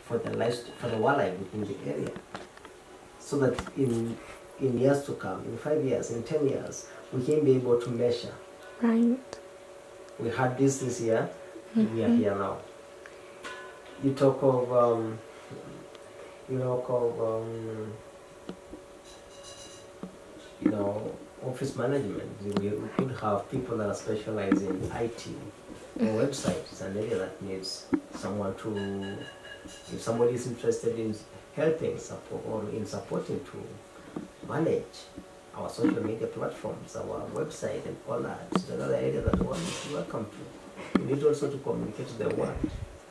for the wildlife within the area, so that in years to come, in 5 years, in 10 years, we can be able to measure. Right. We had this year, we are here now. You talk of, office management. We could have people that are specialized in IT or websites. It's an area that needs someone to, if somebody is interested in helping support or in supporting to manage our social media platforms, our website and all that. It's another area that one is welcome to. We need also to communicate to the world.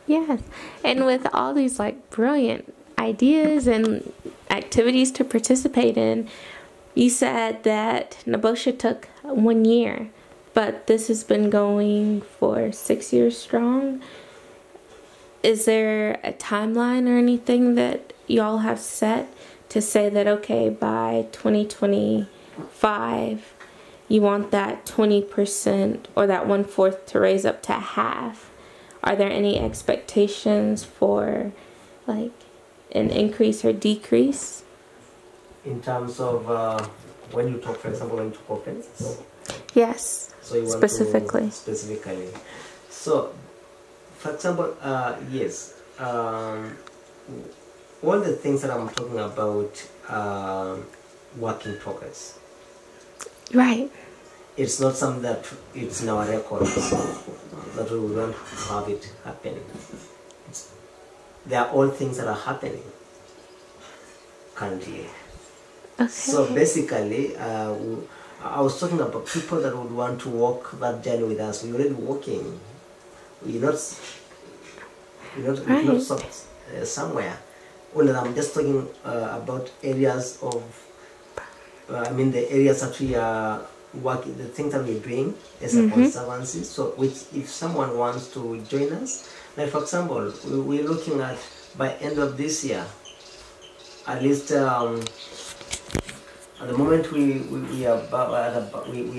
Yes. And with all these like brilliant ideas and activities to participate in, you said that Nebosha took 1 year, but this has been going for 6 years strong. Is there a timeline or anything that y'all have set to say that, okay, by 2025, you want that 20% or that 1/4 to raise up to half? Are there any expectations for like an increase or decrease? In terms of when you talk, for example, when you talk offenses? Yes, So you want specifically. Specifically. So, for example, yes, all the things that I'm talking about work in progress. Right. It's not something that it's in our records that we don't have it happen. They are all things that are happening currently. Okay. So basically, I was talking about people that would want to walk that journey with us. We're already walking. We're not stopped somewhere. Only I'm just talking about areas of, the areas that we are working, the things that we're doing as a conservancy. So which, if someone wants to join us, like for example, we're looking at by end of this year, at least at the moment we are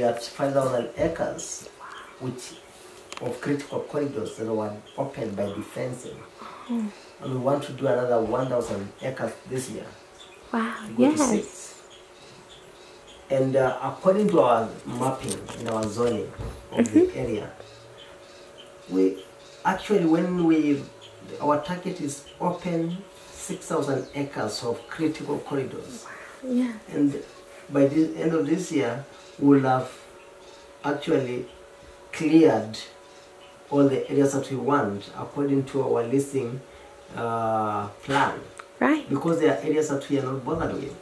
at 5,000 acres, which of critical corridors that were opened by the fencing. And we want to do another 1,000 acres this year. Wow, To go to 6. And according to our mapping and our zoning of the area, we actually, our target is open 6,000 acres of critical corridors. Yeah. And by the end of this year, we'll have actually cleared all the areas that we want according to our listing plan. Right. Because there are areas that we are not bothered with.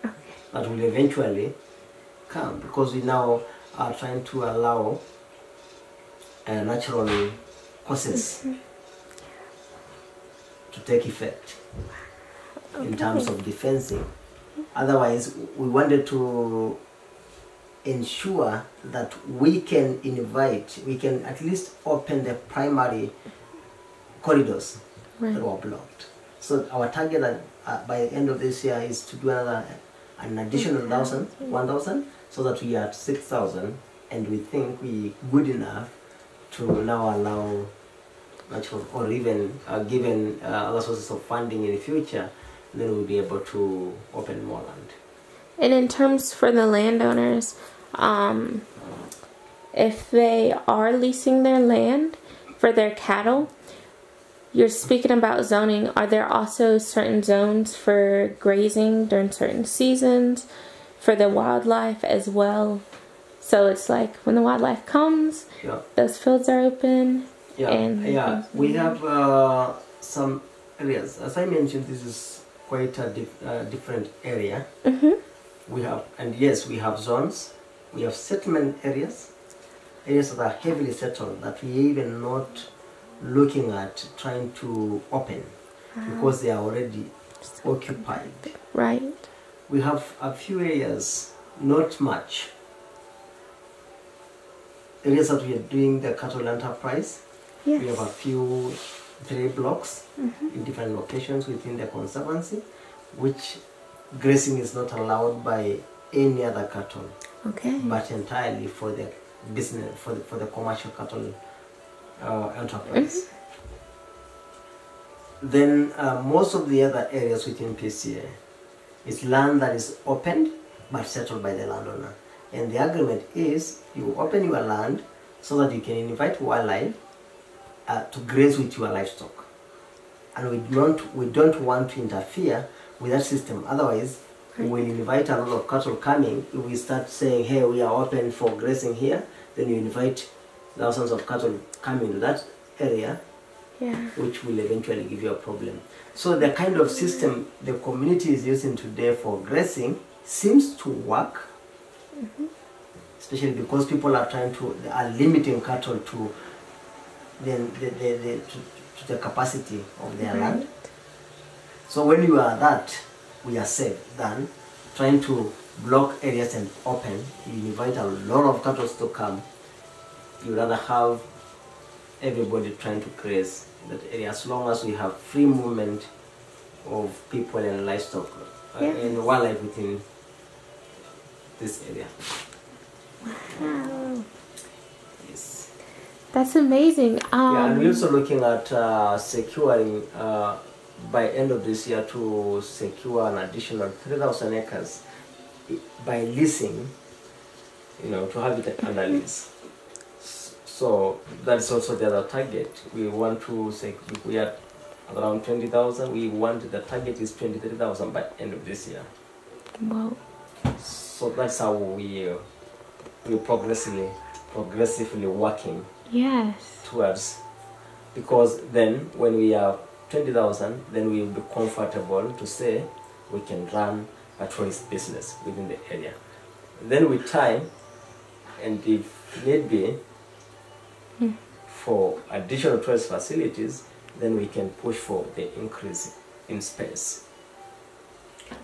Okay. That will eventually come, because we now are trying to allow natural causes to take effect in terms of defensing. Otherwise, we wanted to ensure that we can at least open the primary corridors that were blocked. So our target by the end of this year is to do an additional 1,000, so that we are at 6,000, and we think we good enough to now allow natural, or even given other sources of funding in the future, then we'll be able to open more land. And in terms for the landowners, if they are leasing their land for their cattle, you're speaking about zoning. Are there also certain zones for grazing during certain seasons for the wildlife as well? So it's like when the wildlife comes, those fields are open. We have some areas. As I mentioned, this is quite a different area. We have zones. We have settlement areas that are heavily settled, that we even not looking at trying to open because they are already occupied. Right. We have a few areas, not much, areas that we are doing the cattle enterprise. Yes. We have a few 3 blocks in different locations within the conservancy, which grazing is not allowed by any other cattle, but entirely for the business, for the commercial cattle enterprise. Then most of the other areas within PCA is land that is opened but settled by the landowner. And the agreement is you open your land so that you can invite wildlife to graze with your livestock. And we don't want to interfere with that system. Otherwise, we will invite a lot of cattle coming. If we start saying, hey, we are open for grazing here, then you invite thousands of cattle coming to that area, which will eventually give you a problem. So the kind of system the community is using today for grazing seems to work, especially because people are limiting cattle to the capacity of their land. So when you are that, we are safe than trying to block areas and open. You invite a lot of cattle to come. You rather have everybody trying to graze that area, as long as we have free movement of people and livestock and wildlife within this area. Wow. Yes. That's amazing. And we're also looking at securing, by end of this year, to secure an additional 3,000 acres by leasing, to have it under lease. So that's also the other target. We want to say we are around 20,000. We want the target is 23,000 by end of this year. Wow. So that's how we're progressively working. Yes. Towards, because then when we are 20,000, then we will be comfortable to say we can run a tourist business within the area. Then with time, and if need be, for additional tourist facilities, then we can push for the increase in space.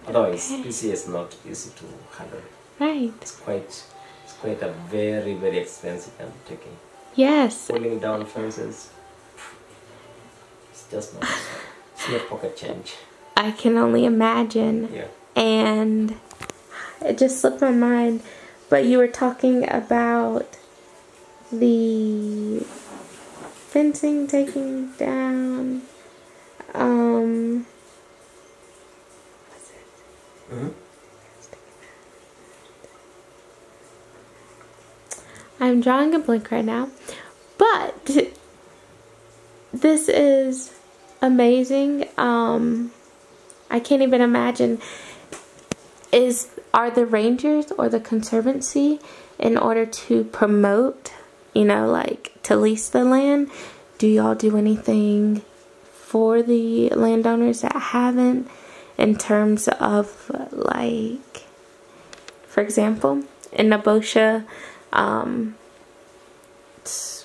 Otherwise, PCA is not easy to handle. Right. It's quite a very, very expensive undertaking. Yes. Pulling down fences, it's just not, it's not pocket change. I can only imagine. Yeah. And it just slipped my mind, but you were talking about the fencing taking down. I'm drawing a blank right now, but this is amazing. I can't even imagine. Are the rangers or the conservancy, in order to promote, like to lease the land, do y'all do anything for the landowners that haven't, in terms of, like, for example, in Nebosha,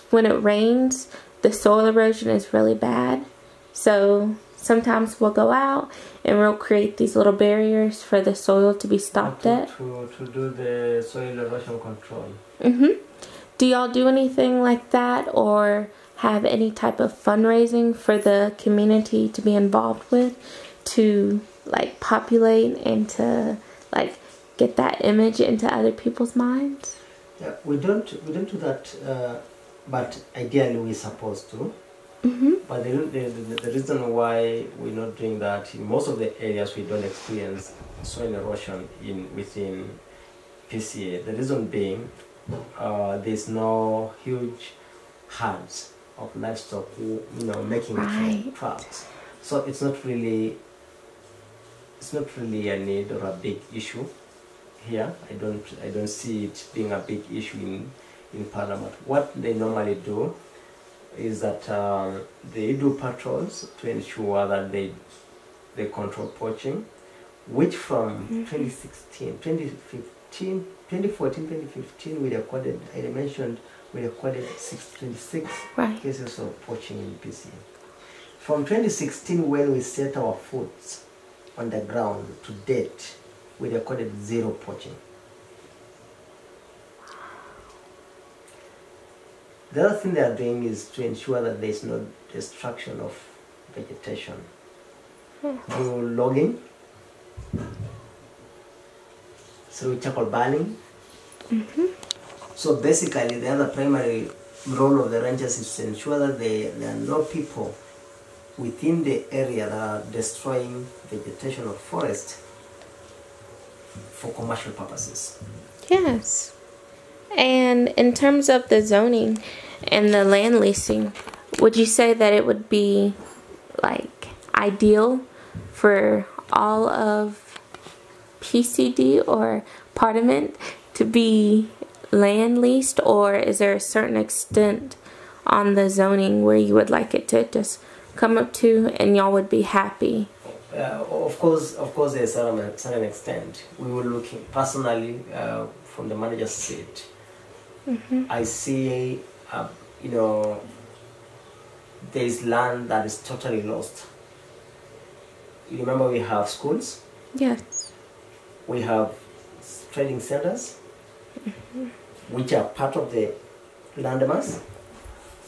when it rains, the soil erosion is really bad. So sometimes we'll go out and we'll create these little barriers for the soil to be stopped at. To do the soil erosion control. Do y'all do anything like that, or have any type of fundraising for the community to be involved with, to like populate and to like get that image into other people's minds? Yeah, we don't do that, but ideally we're supposed to. But the reason why we're not doing that, in most of the areas we don't experience soil erosion within PCA. The reason being, there's no huge herds of livestock making tracks. So it's not really a need or a big issue here. I don't see it being a big issue in Parliament. What they normally do is that they do patrols to ensure that they control poaching, which from 2016, 2015, 2014, 2015 we recorded, I mentioned, we recorded 26 cases of poaching in PCA. From 2016, when we set our foot on the ground to date, we recorded 0 poaching. The other thing they are doing is to ensure that there is no destruction of vegetation through logging, through charcoal burning. So basically, the other primary role of the rangers is to ensure that there are no people within the area that are destroying vegetation or forest for commercial purposes. Yes. And in terms of the zoning and the land leasing, would you say that it would be like ideal for all of PCD or Parliament to be land leased, or is there a certain extent on the zoning where you would like it to just come up to and y'all would be happy? Of course, there's a certain extent. We were looking personally from the manager's seat. I see, there is land that is totally lost. You remember we have schools? Yes. We have trading centers, which are part of the landmass.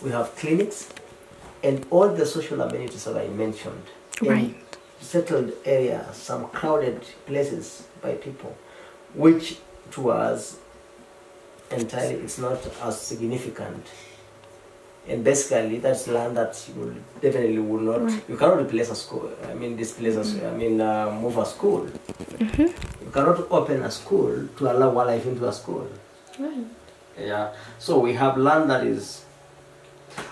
We have clinics, and all the social amenities that I mentioned. Right. Settled area, some crowded places by people, which to us entirely it's not as significant. And basically that's land that you definitely will not, you cannot replace a school. I mean, displace a move a school. You cannot open a school to allow wildlife into a school. Right. Yeah. So we have land that is,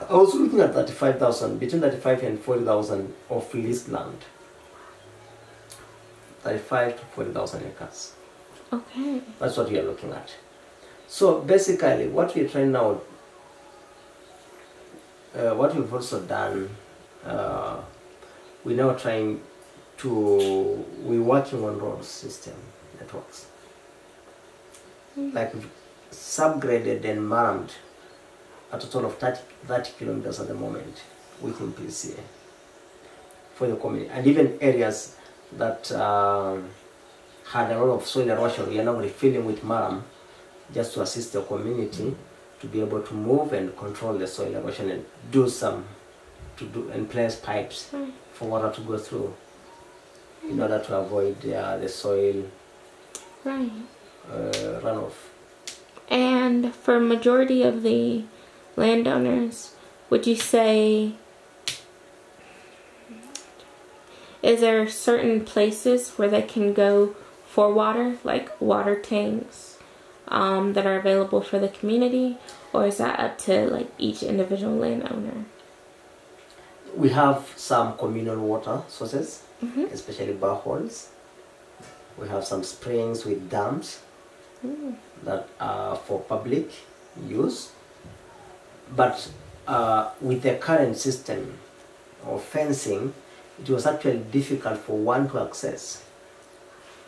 I was looking at 35,000, between 35 and 40,000 of leased land. 35 to 40,000 acres. Okay. That's what we are looking at. So basically, what we're trying now, what we've also done, we're now trying to, we're working on road system networks. Like we've subgraded and marmed a total of 30 kilometers at the moment within PCA for the community, and even areas that had a lot of soil erosion, we are now refilling with maram just to assist the community to be able to move and control the soil erosion and and place pipes for water to go through in order to avoid the soil runoff. And for majority of the landowners, would you say, is there certain places where they can go for water, like water tanks that are available for the community, or is that up to like each individual landowner? We have some communal water sources, especially boreholes. We have some springs with dams that are for public use. But with the current system of fencing, it was actually difficult for one to access,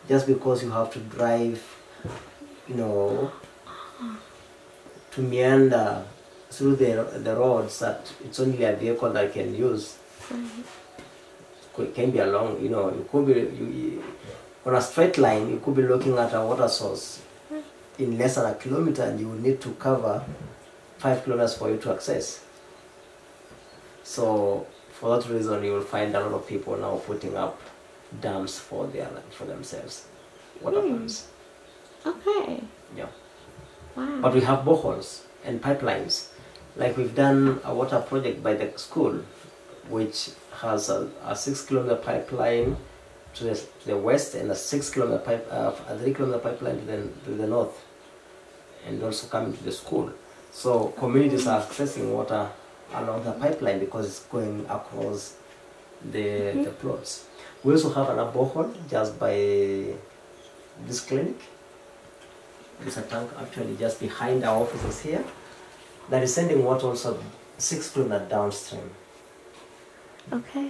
just because you have to drive, to meander through the roads that it's only a vehicle that can use. It can be a long, you could be, on a straight line, you could be looking at a water source in less than a kilometer, and you will need to cover 5 kilometers for you to access. So for that reason, you will find a lot of people now putting up dams for themselves, water pumps. Okay. Yeah. Wow. But we have boreholes and pipelines. Like we've done a water project by the school, which has a 6-kilometer pipeline to the west and a 6-kilometer a 3-kilometer pipeline to the north, and also coming to the school. So communities are accessing water along the pipeline because it's going across the plots. We also have another borehole just by this clinic. There's a tank actually just behind our offices here that is sending water also 6 kilometers downstream. Okay.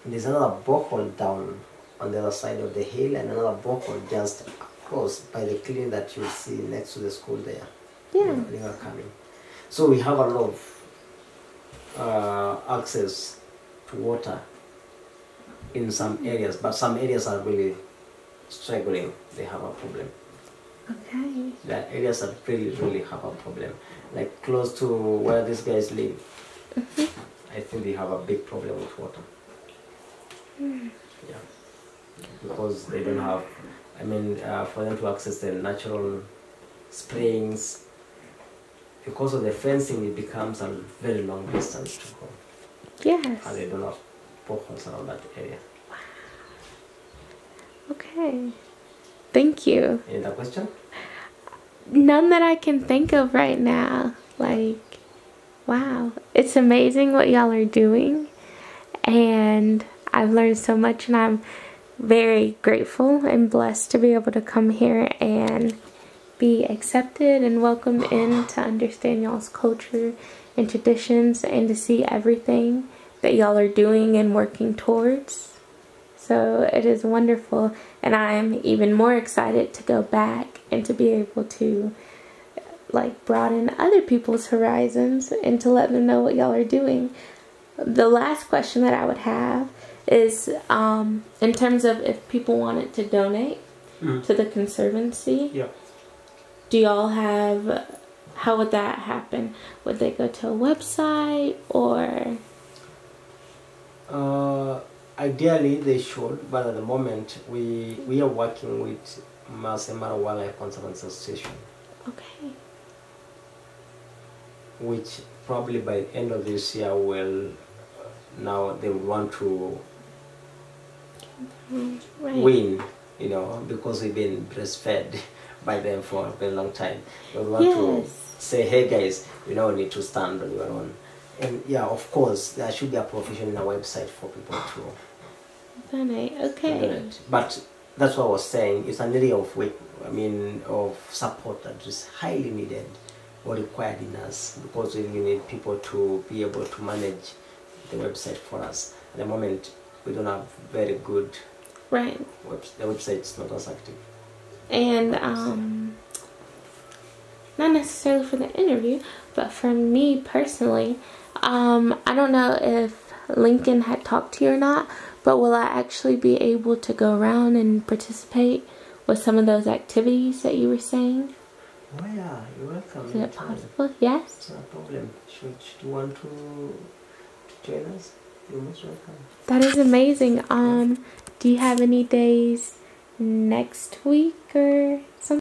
And there's another borehole down on the other side of the hill, and another borehole just across by the clinic that you see next to the school there. Yeah. When you are coming. So we have a lot of access to water in some areas, but some areas are really struggling. They have a problem. Okay. There are areas that really have a problem. Like close to where these guys live, I think they have a big problem with water. Yeah. Because they don't have, for them to access the natural springs, because of the fencing, it becomes a very long distance to go. Yes. And they don't have boreholes around that area. Okay. Thank you. Any other question? None that I can think of right now. Like, wow. It's amazing what y'all are doing. And I've learned so much, and I'm very grateful and blessed to be able to come here and be accepted and welcomed in, to understand y'all's culture and traditions, and to see everything that y'all are doing and working towards. So it is wonderful, and I'm even more excited to go back and to be able to like broaden other people's horizons and to let them know what y'all are doing. The last question that I would have is in terms of if people wanted to donate to the Conservancy. Yeah. Do y'all have, how would that happen? Would they go to a website or? Ideally they should, but at the moment we are working with Masai Mara Wildlife Conservancy Association. Okay. Which probably by the end of this year will, now they would want to win, you know, because we've been breastfed by them for a very long time. They would want to say, hey guys, you now need to stand on your own. And yeah, of course, there should be a provision in a website for people to donate. Okay. donate. But that's what I was saying. It's an area of of support that is highly needed or required in us, because we really need people to be able to manage the website for us. At the moment, we don't have very good the website is not as active. And not necessarily for the interview, but for me personally, I don't know if Lincoln had talked to you or not, but will I actually be able to go around and participate with some of those activities that you were saying? Oh yeah, you're welcome. Is it possible? Yes? It's not a problem. Should you want to join us? You're most welcome. That is amazing. Do you have any days next week or something?